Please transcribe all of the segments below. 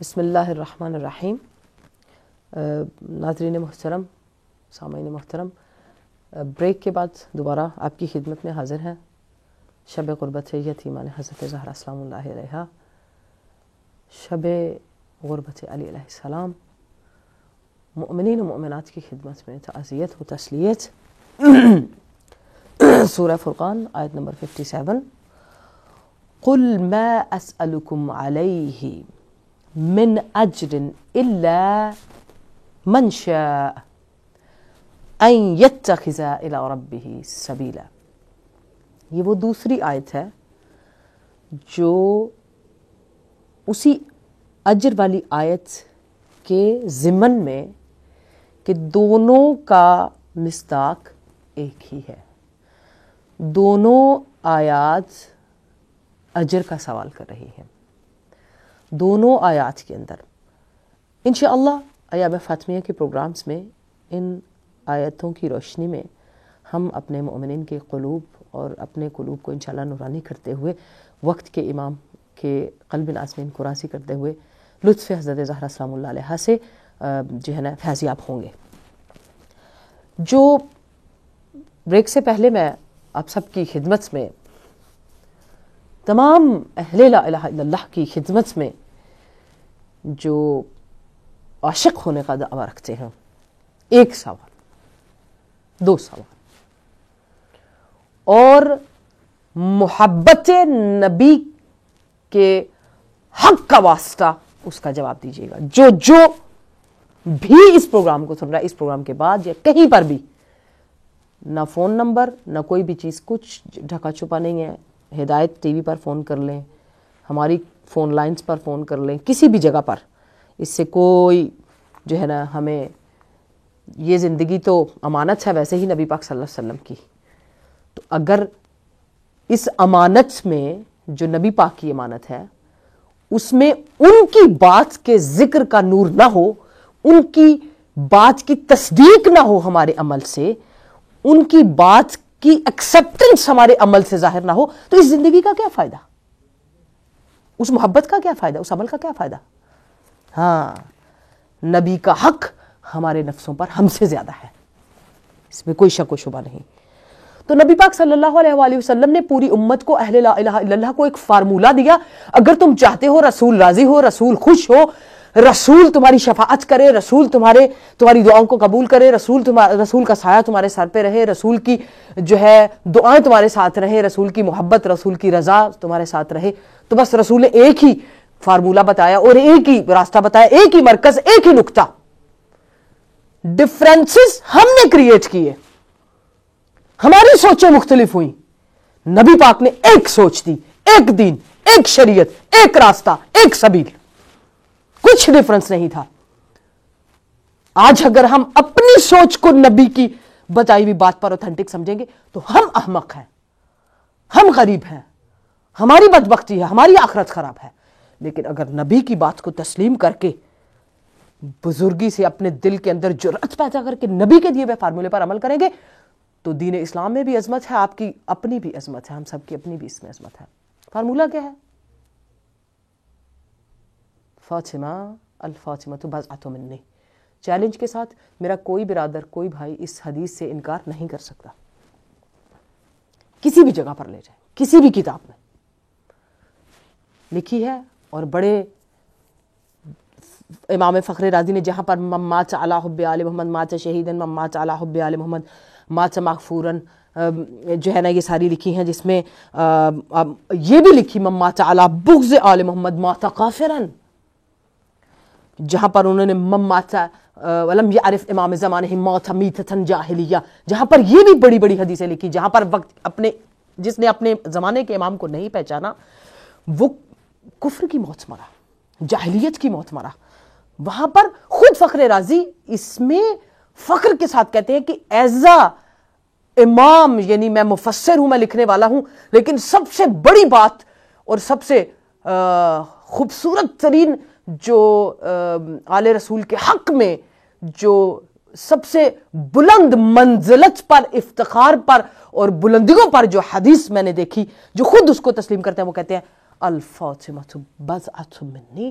بسم اللہ الرحمن الرحیم۔ ناظرین محترم، سامعین محترم، بریک کے بعد دوبارہ آپ کی خدمت میں حاضر ہیں۔ شب غربت یتیمان حضرت زہرا سلام اللہ علیہا، شب غربت علی علیہ السلام، مؤمنین و مؤمنات کی خدمت میں تعزیت و تسلیت۔ سورہ فرقان آیت نمبر 57۔ قل ما اسألکم علیہ من اجر الا من شاء ان یتخذ الی ربہ سبیلا۔ یہ وہ دوسری آیت ہے جو اسی اجر والی آیت کے ضمن میں کہ دونوں کا مصداق ایک ہی ہے، دونوں آیات اجر کا سوال کر رہی ہیں۔ دونوں آیات کے اندر انشاءاللہ ایام فاطمیہ کے پروگرامز میں ان آیتوں کی روشنی میں ہم اپنے مؤمنین کے قلوب اور اپنے قلوب کو انشاءاللہ نورانی کرتے ہوئے، وقت کے امام کے قلب نازمین کو راضی کرتے ہوئے لطف حضرت زہرا سلام اللہ علیہا سے جو ہے نا فیضیاب ہوں گے۔ جو بریک سے پہلے میں آپ سب کی خدمت میں، تمام اہل لا الہ الا اللہ کی خدمت میں جو عاشق ہونے کا دعویٰ رکھتے ہیں، ایک سوال، دو سوال اور محبت نبی کے حق کا واسطہ اس کا جواب دیجیے گا۔ جو بھی اس پروگرام کو سن رہا ہے، اس پروگرام کے بعد یا کہیں پر بھی، نہ فون نمبر نہ کوئی بھی چیز، کچھ ڈھکا چھپا نہیں ہے۔ ہدایت ٹی وی پر فون کر لیں، ہماری فون لائنز پر فون کر لیں، کسی بھی جگہ پر، اس سے کوئی جو ہے نا، ہمیں یہ زندگی تو امانت ہے ویسے ہی نبی پاک صلی اللہ علیہ وسلم کی، تو اگر اس امانت میں جو نبی پاک کی امانت ہے اس میں ان کی بات کے ذکر کا نور نہ ہو، ان کی بات کی تصدیق نہ ہو ہمارے عمل سے، ان کی بات کی ایکسیپٹنس ہمارے عمل سے ظاہر نہ ہو، تو اس زندگی کا کیا فائدہ؟ اس محبت کا کیا فائدہ؟ اس عمل کا کیا فائدہ؟ ہاں، نبی کا حق ہمارے نفسوں پر ہم سے زیادہ ہے، اس میں کوئی شک و شبہ نہیں۔ تو نبی پاک صلی اللہ علیہ وآلہ وسلم نے پوری امت کو، اہل لا الہ الا اللہ کو ایک فارمولہ دیا، اگر تم چاہتے ہو رسول راضی ہو، رسول خوش ہو، رسول تمہاری شفاعت کرے، رسول تمہاری دعاؤں کو قبول کرے، رسول کا سایہ تمہارے سر پہ رہے، رسول کی جو ہے دعائیں تمہارے ساتھ رہے، رسول کی محبت، رسول کی رضا تمہارے ساتھ رہے، تو بس رسول نے ایک ہی فارمولہ بتایا اور ایک ہی راستہ بتایا، ایک ہی مرکز، ایک ہی نقطہ۔ ڈفرینسز ہم نے کریٹ کیے، ہماری سوچیں مختلف ہوئیں، نبی پاک نے ایک سوچ دی، ایک دین، ایک شریعت، ایک راستہ، ایک سبیل، کچھ ڈفرنس نہیں تھا۔ آج اگر ہم اپنی سوچ کو نبی کی بتائی ہوئی بات پر اوتھینٹک سمجھیں گے تو ہم احمق ہیں، ہم غریب ہیں، ہماری بدبختی ہے، ہماری آخرت خراب ہے۔ لیکن اگر نبی کی بات کو تسلیم کر کے، بزرگی سے اپنے دل کے اندر جرأت پیدا کر کے نبی کے دیے ہوئے فارمولے پر عمل کریں گے تو دین اسلام میں بھی عظمت ہے، آپ کی اپنی بھی عظمت ہے، ہم سب کی اپنی بھی اس میں عظمت ہے۔ فارمولہ کیا ہے؟ فاطمہ الفاطمہ بضعۃ منی۔ چیلنج کے ساتھ میرا کوئی برادر، کوئی بھائی اس حدیث سے انکار نہیں کر سکتا، کسی بھی جگہ پر لے جائیں، کسی بھی کتاب میں لکھی ہے، اور بڑے امام فخر رازی نے جہاں پر من مات علی حب آل محمد مات شہیدا، من مات علی حب آل محمد مات مغفورا، جو ہے نا یہ ساری لکھی ہیں، جس میں یہ بھی لکھی من مات علی بغض آل محمد مات کافرا، جہاں پر انہوں نے من مات ولم یعرف امام زمانہ مات میتۃ جاہلیہ، جہاں پر یہ بھی بڑی بڑی حدیثیں لکھی، جہاں پر جس نے اپنے زمانے کے امام کو نہیں پہچانا وہ کفر کی موت مرا، جاہلیت کی موت مرا۔ وہاں پر خود فخر رازی اس میں فخر کے ساتھ کہتے ہیں کہ ایز امام، یعنی میں مفسر ہوں، میں لکھنے والا ہوں، لیکن سب سے بڑی بات اور سب سے خوبصورت ترین جو آل رسول کے حق میں جو سب سے بلند منزلت پر، افتخار پر اور بلندیوں پر جو حدیث میں نے دیکھی، جو خود اس کو تسلیم کرتے ہیں، وہ کہتے ہیں الفاطمہ بضعۃ منی،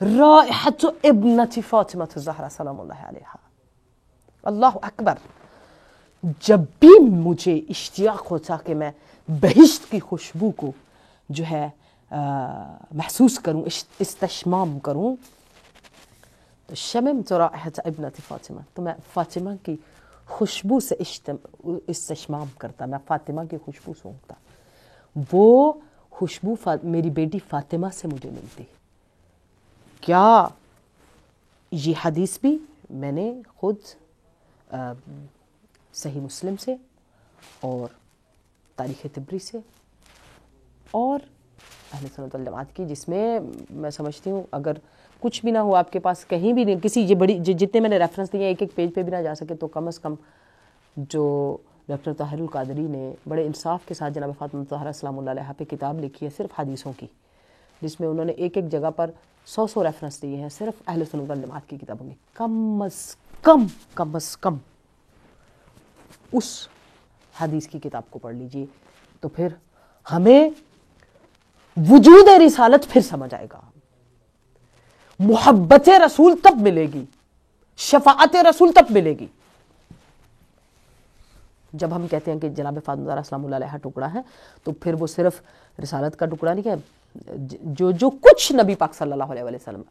رائحۃ ابنۃ فاطمۃ الزہرا سلام اللہ علیہا. اللہ اکبر. جب بھی مجھے اشتیاق ہوتا کہ میں بہشت کی خوشبو کو جو ہے محسوس کروں، استشمام کروں، تو شممت رائحۃ ابنۃ فاطمہ، تو میں فاطمہ کی خوشبو سے استشمام کرتا، میں فاطمہ کی خوشبو سونگتا. وہ خوشبو میری بیٹی فاطمہ سے مجھے ملتی. کیا یہ حدیث بھی میں نے خود صحیح مسلم سے اور تاریخ طبری سے اور اہل سنت والجماعت کی، جس میں میں سمجھتی ہوں اگر کچھ بھی نہ ہو آپ کے پاس کہیں بھی نہیں، کسی یہ بڑی جتنے میں نے ریفرنس دیے ایک ایک پیج پہ بھی نہ جا سکے، تو کم از کم جو ڈاکٹر طاہر القادری نے بڑے انصاف کے ساتھ جناب فاطمہ الزہرا سلام اللہ علیہا پہ کتاب لکھی ہے صرف حدیثوں کی، جس میں انہوں نے ایک ایک جگہ پر 100 ریفرنس دیے ہیں صرف اہل سنت والجماعت کی کتابوں میں. کم از کم اس حدیث کی کتاب کو پڑھ لیجئے، تو پھر ہمیں وجود رسالت پھر سمجھ آئے گا. محبت رسول تب ملے گی، شفاعت رسول تب ملے گی جب ہم کہتے ہیں کہ جناب فاطمہ الزہرا سلام اللہ علیہا ٹکڑا ہے، تو پھر وہ صرف رسالت کا ٹکڑا نہیں ہے، جو کچھ نبی پاک صلی اللہ علیہ وسلم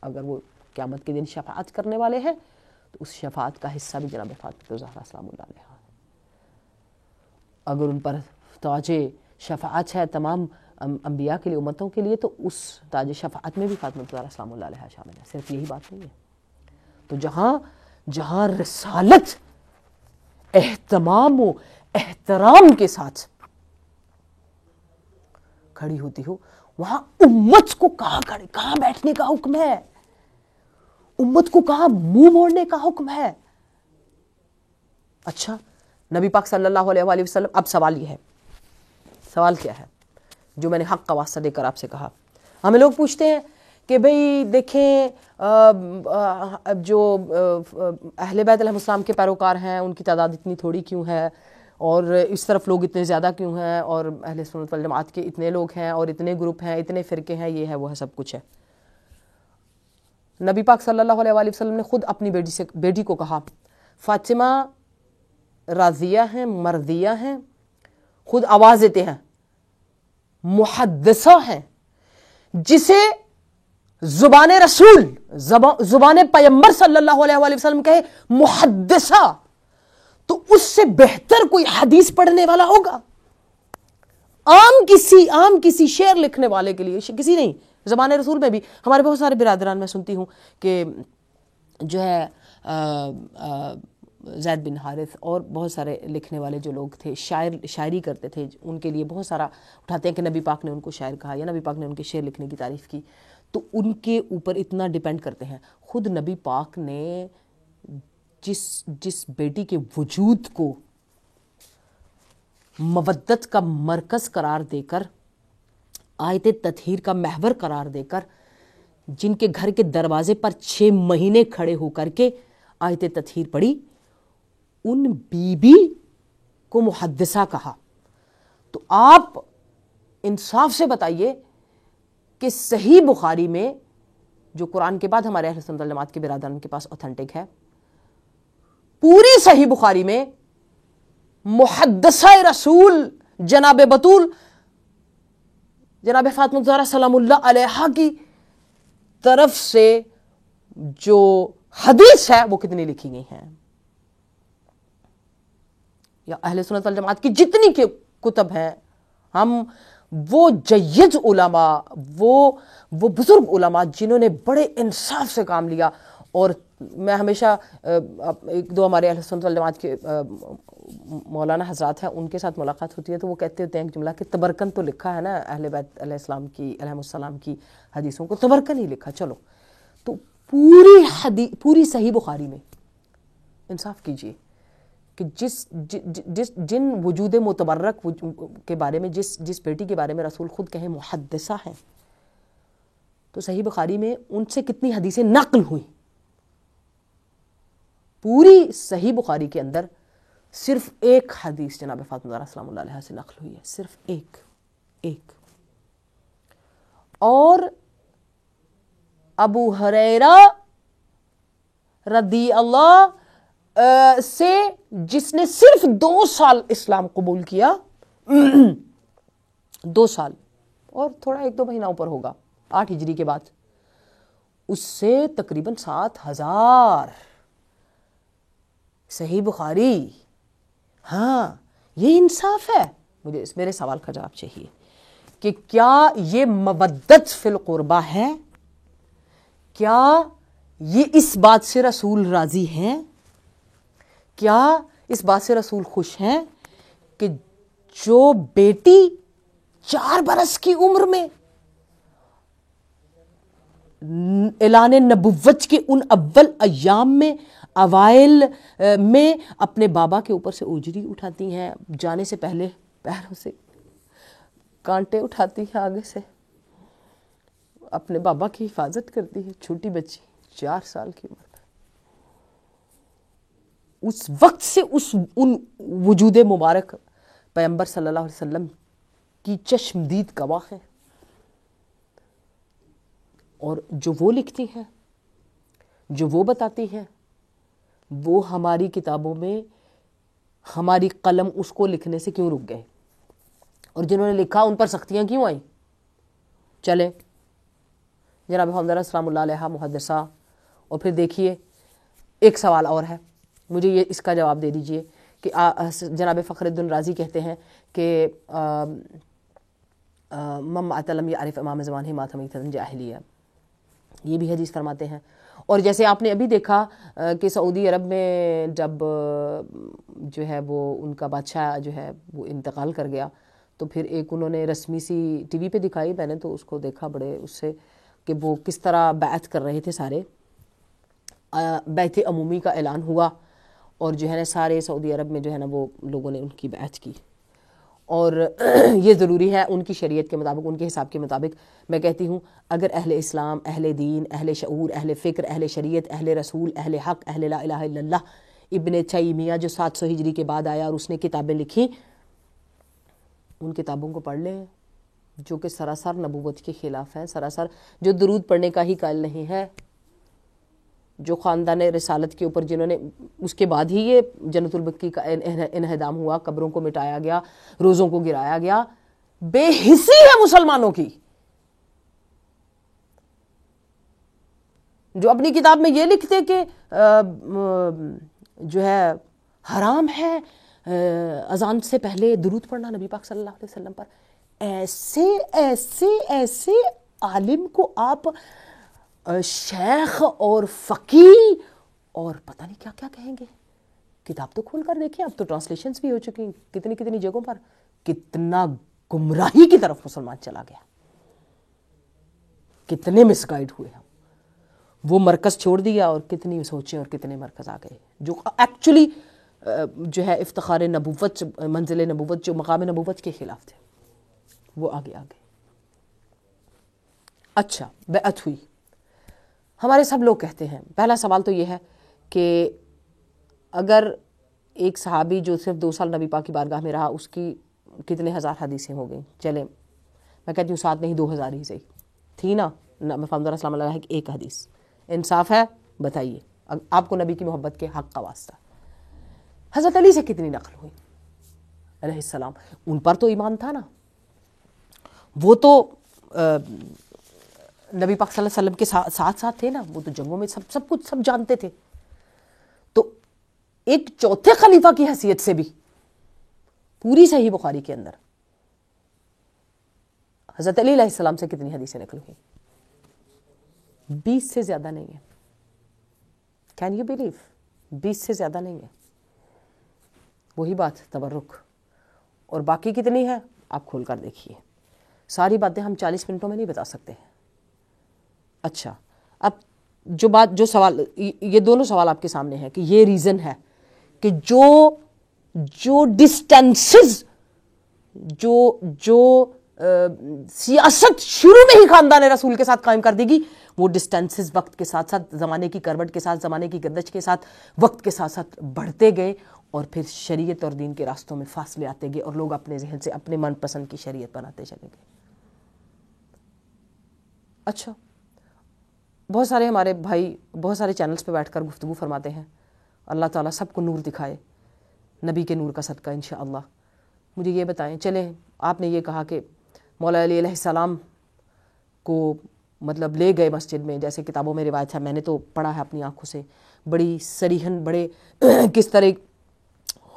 اگر وہ قیامت کے دن شفاعت کرنے والے ہیں تو اس شفاعت کا حصہ بھی جناب فاطمہ الزہرا سلام اللہ علیہا ہے. اگر ان پر تاج شفاعت ہے تمام انبیاء کے لیے، امتوں کے لیے، تو اس تاج شفاعت میں بھی فاطمہ الزہرا سلام اللہ علیہا شامل ہے. صرف یہی بات نہیں ہے. تو جہاں رسالت اہتمام و احترام کے ساتھ کھڑی ہوتی ہو، وہاں امت کو کہاں بیٹھنے کا حکم ہے، امت کو کہاں منہ موڑنے کا حکم ہے. اچھا نبی پاک صلی اللہ علیہ وآلہ وسلم، اب سوال یہ ہے، سوال کیا ہے جو میں نے حق کا واسطہ دے کر آپ سے کہا. ہمیں لوگ پوچھتے ہیں کہ بھئی دیکھیں جو اہل بیت علیہ السلام کے پیروکار ہیں ان کی تعداد اتنی تھوڑی کیوں ہے، اور اس طرف لوگ اتنے زیادہ کیوں ہیں، اور اہل سنت والجماعت کے اتنے لوگ ہیں اور اتنے گروپ ہیں، اتنے فرقے ہیں، یہ ہے وہ ہے، سب کچھ ہے. نبی پاک صلی اللہ علیہ وآلہ وسلم نے خود اپنی بیٹی کو کہا فاطمہ راضیہ ہیں، مرضیہ ہیں، خود آواز دیتے ہیں، محدثہ ہیں. جسے زبان رسول، زبان پیغمبر صلی اللہ علیہ وآلہ وسلم کہے محدثہ، تو اس سے بہتر کوئی حدیث پڑھنے والا ہوگا؟ عام کسی شعر لکھنے والے کے لیے کسی نہیں. زبان رسول میں بھی ہمارے بہت سارے برادران میں سنتی ہوں کہ جو ہے زید بن حارث اور بہت سارے لکھنے والے جو لوگ تھے، شاعری کرتے تھے، ان کے لیے بہت سارا اٹھاتے ہیں کہ نبی پاک نے ان کو شاعر کہا یا نبی پاک نے ان کے شعر لکھنے کی تعریف کی، تو ان کے اوپر اتنا ڈیپینڈ کرتے ہیں. خود نبی پاک نے جس بیٹی کے وجود کو مودت کا مرکز قرار دے کر، آیت تطہیر کا محور قرار دے کر، جن کے گھر کے دروازے پر 6 مہینے کھڑے ہو کر کے آیت تطہیر پڑھی، ان بی کو محدثہ کہا. تو آپ انصاف سے بتائیے کہ صحیح بخاری میں، جو قرآن کے بعد ہمارے اہل سنت والجماعت کے برادران کے پاس اوتھینٹک ہے، پوری صحیح بخاری میں محدثہ رسول جناب بطول جناب فاطمہ الزہرا سلام اللہ علیہا کی طرف سے جو حدیث ہے وہ کتنی لکھی گئی ہیں، یا اہل سنت والجماعت کی جتنی کتب ہیں، ہم وہ جید علماء، وہ بزرگ علماء جنہوں نے بڑے انصاف سے کام لیا. اور میں ہمیشہ ایک دو ہمارے اہل سنت والجماعت کے مولانا حضرات ہیں، ان کے ساتھ ملاقات ہوتی ہے تو وہ کہتے ہوتے ہیں ایک جملہ کہ تبرکن تو لکھا ہے نا اہل بیت علیہ السلام کی، علیہ السلام کی حدیثوں کو تبرکن ہی لکھا. چلو تو پوری صحیح بخاری میں انصاف کیجئے کہ جن وجود متبرک کے بارے میں، جس بیٹی کے بارے میں رسول خود کہیں محدثہ ہیں، تو صحیح بخاری میں ان سے کتنی حدیثیں نقل ہوئیں. پوری صحیح بخاری کے اندر صرف ایک حدیث جناب فاطمہ الزہرا سلام اللہ علیہا سے نقل ہوئی ہے، صرف ایک. اور ابو ہریرہ رضی اللہ سے جس نے صرف 2 سال اسلام قبول کیا، 2 سال اور تھوڑا 1-2 مہینہ اوپر ہوگا 8 ہجری کے بعد، اس سے تقریباً 7,000 صحیح بخاری. ہاں یہ انصاف ہے. مجھے میرے سوال کا جواب چاہیے کہ کیا یہ مودت فی القربہ ہے؟ کیا یہ اس بات سے رسول راضی ہیں؟ کیا اس بات سے رسول خوش ہیں کہ جو بیٹی 4 برس کی عمر میں اعلان نبوت کے ان اول ایام میں اوائل میں اپنے بابا کے اوپر سے اجری اٹھاتی ہیں، جانے سے پہلے پیروں سے کانٹے اٹھاتی ہیں، آگے سے اپنے بابا کی حفاظت کرتی ہے، چھوٹی بچی 4 سال کی عمر میں. اس وقت سے ان وجود مبارک پیغمبر صلی اللہ علیہ وسلم کی چشمدید گواہ ہے. اور جو وہ لکھتی ہیں، جو وہ بتاتی ہیں، وہ ہماری کتابوں میں ہماری قلم اس کو لکھنے سے کیوں رک گئے، اور جنہوں نے لکھا ان پر سختیاں کیوں آئیں؟ چلیں جناب حمداللہ السلام اللہ علیہ محدثہ. اور پھر دیکھیے ایک سوال اور ہے، مجھے یہ اس کا جواب دے دیجئے کہ جناب فخر الدین رازی کہتے ہیں کہ مم اتلم یعرف امام زمان ہی ماتم جاہلیہ، یہ بھی حدیث فرماتے ہیں. اور جیسے آپ نے ابھی دیکھا کہ سعودی عرب میں جب جو ہے وہ ان کا بادشاہ جو ہے وہ انتقال کر گیا، تو پھر ایک انہوں نے رسمی سی ٹی وی پہ دکھائی، میں نے تو اس کو دیکھا بڑے اس سے کہ وہ کس طرح بیعت کر رہے تھے. سارے بیعت عمومی کا اعلان ہوا اور جو ہے نا سارے سعودی عرب میں جو ہے نا وہ لوگوں نے ان کی بیعت کی. اور یہ ضروری ہے ان کی شریعت کے مطابق، ان کے حساب کے مطابق. میں کہتی ہوں اگر اہل اسلام، اہل دین، اہل شعور، اہل فکر، اہل شریعت، اہل رسول، اہل حق، اہل لا الہ الا اللہ ابن تیمیہ جو 700 ہجری کے بعد آیا اور اس نے کتابیں لکھی، ان کتابوں کو پڑھ لیں جو کہ سراسر نبوت کے خلاف ہیں، سراسر جو درود پڑھنے کا ہی قائل نہیں ہے، جو خاندان رسالت کے اوپر جنہوں نے اس کے بعد ہی یہ جنت البقیع کا انہدام ہوا، قبروں کو مٹایا گیا، روزوں کو گرایا گیا. بے حسی ہے مسلمانوں کی جو اپنی کتاب میں یہ لکھتے کہ جو ہے حرام ہے اذان سے پہلے درود پڑھنا نبی پاک صلی اللہ علیہ وسلم پر. ایسے ایسے ایسے عالم کو آپ شیخ اور فقیہ اور پتہ نہیں کیا کیا کہیں گے. کتاب تو کھول کر دیکھیں، اب تو ٹرانسلیشنز بھی ہو چکی ہیں کتنی کتنی جگہوں پر. کتنا گمراہی کی طرف مسلمان چلا گیا، کتنے مس گائیڈ ہوئے ہم. وہ مرکز چھوڑ دیا اور کتنی سوچیں اور کتنے مرکز آ گئے جو ایکچولی جو ہے افتخار نبوت، منزل نبوت، جو مقام نبوت کے خلاف تھے، وہ آگے آگے. اچھا بیعت ہوئی. ہمارے سب لوگ کہتے ہیں، پہلا سوال تو یہ ہے کہ اگر ایک صحابی جو صرف 2 سال نبی پاک کی بارگاہ میں رہا، اس کی کتنے ہزار حدیثیں ہو گئیں. چلیں میں کہتی ہوں 7 نہیں 2000 ہی صحیح تھی نا. محمد السلام علیہ کی ایک حدیث انصاف ہے؟ بتائیے آپ کو نبی کی محبت کے حق کا واسطہ. حضرت علی سے کتنی نقل ہوئی علیہ السلام؟ ان پر تو ایمان تھا نا، وہ تو نبی پاک صلی اللہ علیہ وسلم کے ساتھ ساتھ تھے نا، وہ تو جنگوں میں سب کچھ سب جانتے تھے. تو ایک چوتھے خلیفہ کی حیثیت سے بھی پوری صحیح بخاری کے اندر حضرت علی علیہ السلام سے کتنی حدیثیں نقل ہوئی؟ 20 سے زیادہ نہیں ہے. Can you believe? 20 سے زیادہ نہیں ہے. وہی بات تبرک. اور باقی کتنی ہے آپ کھول کر دیکھیے. ساری باتیں ہم 40 منٹوں میں نہیں بتا سکتے ہیں. اچھا اب جو سوال، یہ دونوں سوال آپ کے سامنے ہیں کہ یہ ریزن ہے کہ جو ڈسٹینسز جو سیاست شروع میں ہی خاندان رسول کے ساتھ قائم کر دے گی، وہ ڈسٹینسز وقت کے ساتھ ساتھ، زمانے کی کروٹ کے ساتھ، زمانے کی گردش کے ساتھ، وقت کے ساتھ ساتھ بڑھتے گئے اور پھر شریعت اور دین کے راستوں میں فاصلے آتے گئے اور لوگ اپنے ذہن سے اپنے من پسند کی شریعت بناتے چلے گئے. اچھا بہت سارے ہمارے بھائی بہت سارے چینلز پہ بیٹھ کر گفتگو فرماتے ہیں، اللہ تعالیٰ سب کو نور دکھائے نبی کے نور کا صدقہ انشاءاللہ۔ مجھے یہ بتائیں، چلیں آپ نے یہ کہا کہ مولا علی علیہ السلام کو مطلب لے گئے مسجد میں، جیسے کتابوں میں روایت ہے، میں نے تو پڑھا ہے اپنی آنکھوں سے، بڑی صریحاً بڑے کس طرح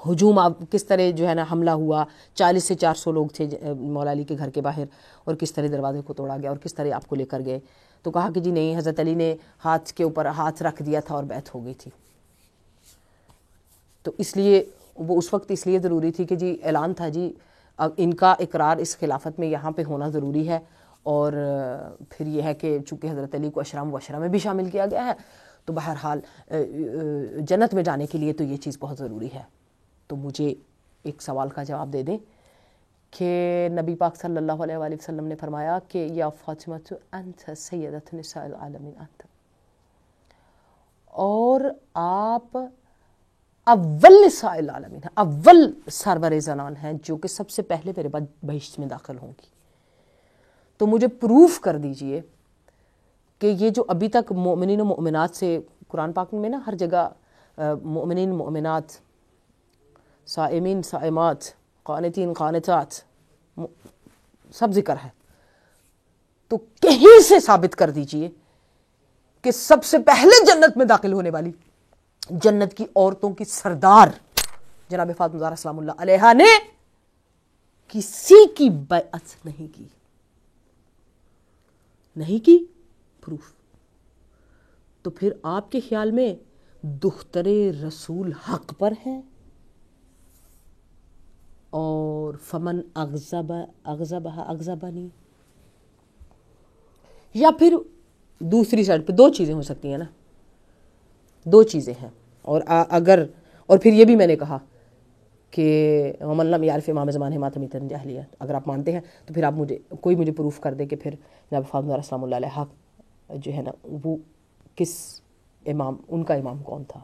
ہجوم، کس طرح جو ہے نا حملہ ہوا، 40 سے 400 لوگ تھے مولا علی کے گھر کے باہر، اور کس طرح دروازے کو توڑا گیا اور کس طرح آپ کو لے کر گئے۔ تو کہا کہ جی نہیں، حضرت علی نے ہاتھ کے اوپر ہاتھ رکھ دیا تھا اور بیعت ہو گئی تھی۔ تو اس لیے وہ اس وقت اس لیے ضروری تھی کہ جی اعلان تھا جی ان کا اقرار اس خلافت میں یہاں پہ ہونا ضروری ہے، اور پھر یہ ہے کہ چونکہ حضرت علی کو اشرا مبشرہ میں بھی شامل کیا گیا ہے، تو بہرحال جنت میں جانے کے لیے تو یہ چیز بہت ضروری ہے۔ تو مجھے ایک سوال کا جواب دے دیں کہ نبی پاک صلی اللہ علیہ وآلہ وسلم نے فرمایا کہ یا فاطمہ انت سیدۃ نساء العالمین انت، اور آپ اول نساء العالمین ہیں، اول سرور زنان ہیں جو کہ سب سے پہلے میرے بعد بہشت میں داخل ہوں گی۔ تو مجھے پروف کر دیجئے کہ یہ جو ابھی تک مؤمنین و مؤمنات سے قرآن پاک میں نا ہر جگہ مؤمنین مؤمنات، صائمین صائمات، قانتین قانتات سب ذکر ہے، تو کہیں سے ثابت کر دیجئے کہ سب سے پہلے جنت میں داخل ہونے والی جنت کی عورتوں کی سردار جناب فاطمہ زہرا سلام اللہ علیہا نے کسی کی بیعت نہیں کی، نہیں کی، پروف۔ تو پھر آپ کے خیال میں دختر رسول حق پر ہے، اور فمن اغضبنی، یا پھر دوسری سائڈ پہ دو چیزیں ہو سکتی ہیں نا، دو چیزیں ہیں، اور اگر اور پھر یہ بھی میں نے کہا کہ ومن لم یعرف امام زمان ماتمی تن جاہلیت، اگر آپ مانتے ہیں تو پھر آپ مجھے پروف کر دے کہ پھر جناب فاطمہ زہرا سلام اللہ علیہا جو ہے نا وہ کس امام، ان کا امام کون تھا۔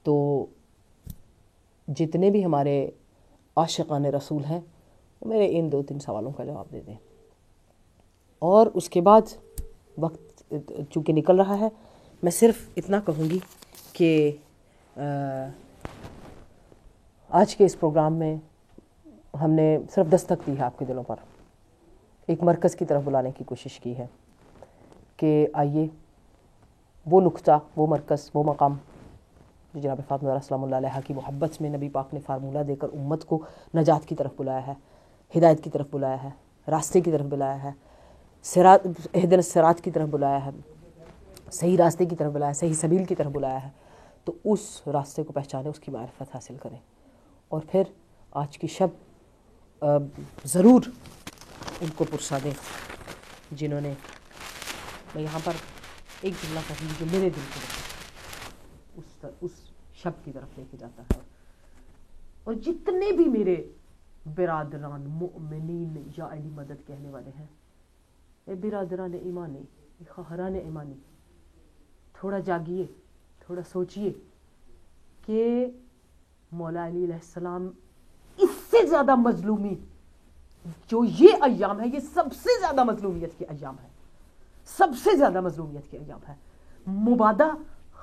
تو جتنے بھی ہمارے عاشقان رسول ہیں وہ میرے ان 2-3 سوالوں کا جواب دے دیں، اور اس کے بعد وقت چونکہ نکل رہا ہے، میں صرف اتنا کہوں گی کہ آج کے اس پروگرام میں ہم نے صرف دستک دی ہے آپ کے دلوں پر، ایک مرکز کی طرف بلانے کی کوشش کی ہے کہ آئیے وہ نقطہ، وہ مرکز، وہ مقام جو جناب فاطمہ زہرا سلام اللہ علیہا کی محبت میں نبی پاک نے فارمولہ دے کر امت کو نجات کی طرف بلایا ہے، ہدایت کی طرف بلایا ہے، راستے کی طرف بلایا ہے، اہدنا الصراط کی طرف بلایا ہے، صحیح راستے کی طرف بلایا ہے، صحیح سبیل کی طرف بلایا ہے، تو اس راستے کو پہچانیں، اس کی معرفت حاصل کریں، اور پھر آج کی شب ضرور ان کو پرسا دیں جنہوں نے، میں یہاں پر ایک جملہ کہوں گی جو میرے دل کو اس شب کی طرف لے کے جاتا ہے، اور جتنے بھی میرے برادران مؤمنین یا علی مدد کہنے والے ہیں، اے برادران ایمانی، اے خواہران ایمانی، تھوڑا جاگیے، تھوڑا سوچئے کہ مولا علی علیہ السلام اس سے زیادہ مظلومی، جو یہ ایام ہے یہ سب سے زیادہ مظلومیت کے ایام ہے، سب سے زیادہ مظلومیت کے ایام ہے، مبادہ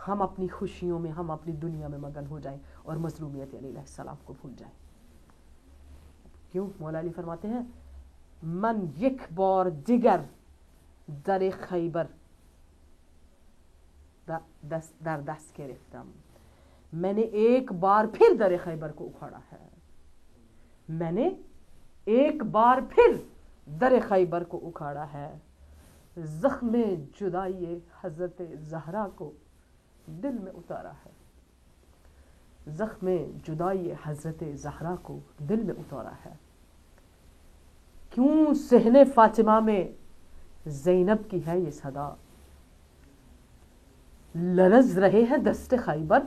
ہم اپنی خوشیوں میں، ہم اپنی دنیا میں مگن ہو جائیں اور مظلومیت علی علیہ السلام کو بھول جائیں۔ کیوں؟ مولا علی فرماتے ہیں من یک بار دیگر در خیبر در دست گرفتم، میں نے ایک بار پھر در خیبر کو اکھاڑا ہے، میں نے ایک بار پھر در خیبر کو اکھاڑا ہے، زخم جدائی حضرت زہرا کو دل میں اتارا ہے، زخم جدائی حضرت زہرا کو دل میں اتارا ہے، کیوں صحن فاطمہ میں زینب کی ہے یہ صدا، لرز رہے ہیں دست خیبر،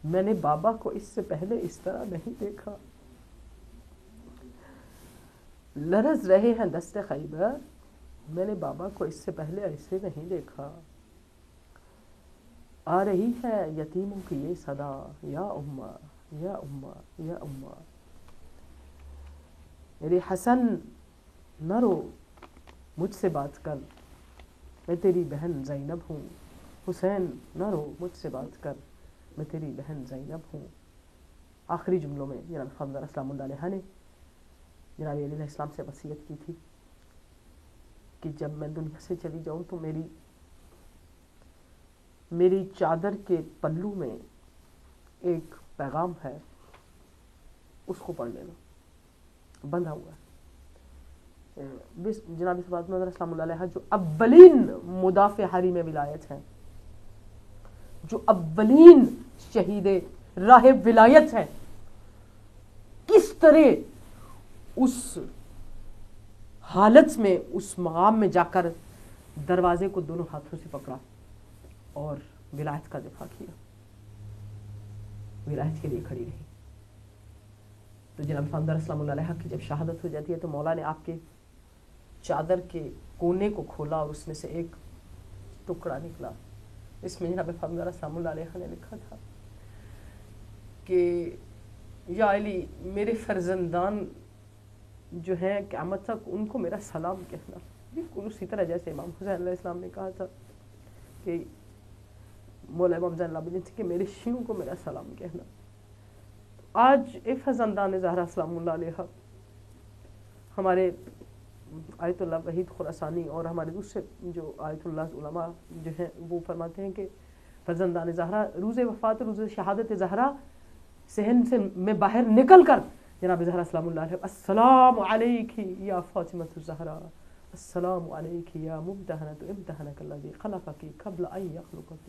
میں نے بابا کو اس سے پہلے اس طرح نہیں دیکھا، لرز رہے ہیں دست خیبر، میں نے بابا کو اس سے پہلے ایسے نہیں دیکھا، آ رہی ہے یتیموں کی یہ صدا، یا اماں یا اماں یا اماں، میرے حسن نہ رو مجھ سے بات کر، میں تیری بہن زینب ہوں، حسین نہ رو مجھ سے بات کر، میں تیری بہن زینب ہوں۔ آخری جملوں میں جناب فاطمہ السلام اللہ علیہ نے جناب علی علیہ السلام سے وصیت کی تھی کہ جب میں دنیا سے چلی جاؤں تو میری چادر کے پلو میں ایک پیغام ہے، اس کو پڑھ لینا، بندھا ہوا ہے۔ جناب فاطمہ السلام اللہ علیہ جو اولین مدافع حریم ولایت ہیں، جو اولین شہید راہ ولایت ہیں، کس طرح اس حالت میں اس مقام میں جا کر دروازے کو دونوں ہاتھوں سے پکڑا اور ولایت کا دفاع کیا، ولایت کے لیے کھڑی رہی۔ تو جناب فاطمہ السلام اللہ علیہ کی جب شہادت ہو جاتی ہے تو مولا نے آپ کے چادر کے کونے کو کھولا اور اس میں سے ایک ٹکڑا نکلا، اس میں جناب فاطمہ السلام اللہ علیہ نے لکھا تھا کہ یا علی میرے فرزندان جو ہیں قیامت تک ان کو میرا سلام کہنا، بالکل اسی طرح جیسے امام حسین علیہ السلام نے کہا تھا کہ مولا امام زین العابدین کہ میرے شیعوں کو میرا سلام کہنا۔ آج ایک فرزندان زہرا سلام اللہ علیہ ہمارے آیت اللہ وحید خراسانی اور ہمارے دوسرے جو آیت اللہ علماء جو ہیں وہ فرماتے ہیں کہ فرزندان زہرا روز وفات، روز شہادت زہرا صحن سے میں باہر نکل کر جناب زہرا سلام اللہ علیہ السلام علیکی یا فاطمۃ الزہرا، السلام علیکی یا ممتحنۃ امتحنک الذی خلقک قبل ان یخلقک،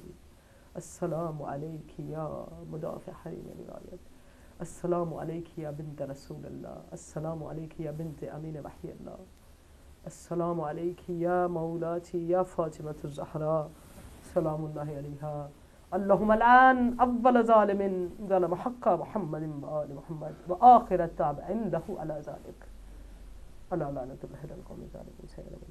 السلام علیکی یا مدافع حریم ولایت، السلام علیکی یا بنت رسول اللہ، السلام علیکی یا بنت امین وحی اللہ، السلام علیکی یا مولاتی یا فاطمۃ الزہرا سلام اللہ علیہا، اللہم الان اول ظالم ظلم حق محمد وآل محمد وآخر التابع عنده على ذلك، اللہ لعنت اللہ علی القوم الظالمین۔